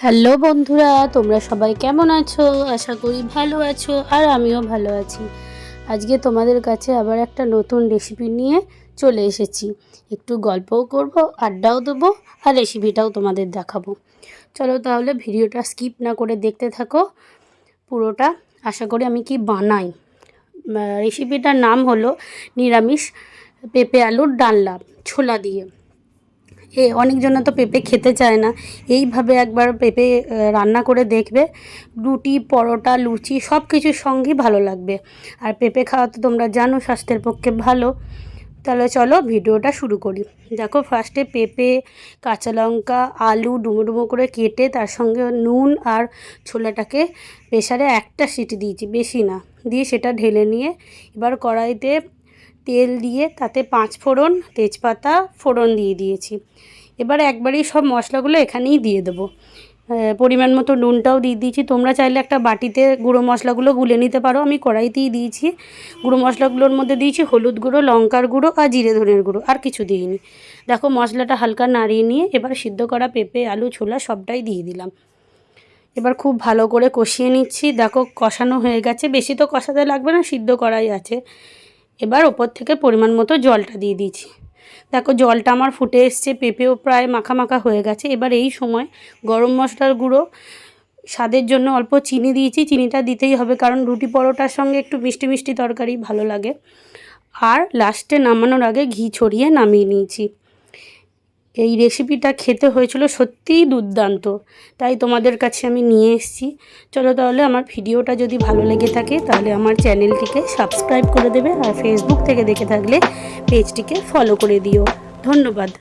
Hello বন্ধুরা, তোমরা সবাই কেমন আছো? আশা করি ভালো আছো, আর আমিও ভালো আছি। আজকে তোমাদের কাছে আবার একটা নতুন রেসিপি নিয়ে চলে এসেছি। একটু গল্পও করব, আড্ডাও দেবো, আর রেসিপিটাও তোমাদের দেখাবো। চলো তাহলে ভিডিওটা স্কিপ না করে দেখতে থাকো পুরোটা। আশা করি আমি কি বানাই। রেসিপিটার নাম হলো নিরামিষ পেঁপে আলুর ডালনা ছোলা দিয়ে। অনেকজনে তো পেঁপে খেতে চায় না। এইভাবে একবার পেঁপে রান্না করে দেখবে, রুটি, পরোটা, লুচি সব কিছুর সঙ্গেই ভালো লাগবে। আর পেঁপে খাওয়া তো তোমরা জানো স্বাস্থ্যের পক্ষে ভালো। তাহলে চলো ভিডিওটা শুরু করি। দেখো, ফার্স্টে পেঁপে, কাঁচা লঙ্কা, আলু ডুমো ডুমো করে কেটে তার সঙ্গে নুন আর ছোলাটাকে প্রেসারে একটা সিটি দিয়েছি, বেশি না, দিয়ে সেটা ঢেলে নিয়ে এবার কড়াইতে তেল দিয়ে তাতে 5 ফোড়ন, তেজপাতা ফোড়ন দিয়ে দিয়েছি। এবার একবারেই সব মশলাগুলো এখানেই দিয়ে দেবো। পরিমাণ মতো নুনটাও দিয়ে দিয়েছি। তোমরা চাইলে একটা বাটিতে গুঁড়ো মশলাগুলো গুলে নিতে পারো, আমি কড়াইতেই দিয়েছি। গুঁড়ো মশলাগুলোর মধ্যে দিয়েছি হলুদ গুঁড়ো, লঙ্কার গুঁড়ো আর জিরে ধনের গুঁড়ো, আর কিছু দিইনি। দেখো মশলাটা হালকা নাড়িয়ে নিয়ে এবার সিদ্ধ করা পেঁপে, আলু, ছোলা সবটাই দিয়ে দিলাম। এবার খুব ভালো করে কষিয়ে নিচ্ছি। দেখো কষানো হয়ে গেছে, বেশি তো কষাতে লাগবে না, সিদ্ধ করাই আছে। এবার ওপর থেকে পরিমাণ মতো জলটা দিয়ে দিয়েছি। দেখো জলটা আমার ফুটে এসছে, পেঁপেও প্রায় মাখা মাখা হয়ে গেছে। এবার এই সময় গরম মশলার গুঁড়ো, স্বাদের জন্য অল্প চিনি দিয়েছি, চিনিটা দিতেই হবে কারণ রুটি পরোটার সঙ্গে একটু মিষ্টি মিষ্টি তরকারি ভালো লাগে। আর লাস্টে নামানোর আগে ঘি ছড়িয়ে নামিয়ে নিয়েছি। এই রেসিপিটা খেতে হয়েছিল সত্যিই দুর্দান্ত, তাই তোমাদের কাছে আমি নিয়ে এসেছি। চলো তাহলে, আমার ভিডিওটা যদি ভালো লেগে থাকে তাহলে আমার চ্যানেলটিকে সাবস্ক্রাইব করে দেবে, আর ফেসবুক থেকে দেখে থাকলে পেজটিকে ফলো করে দিও। ধন্যবাদ।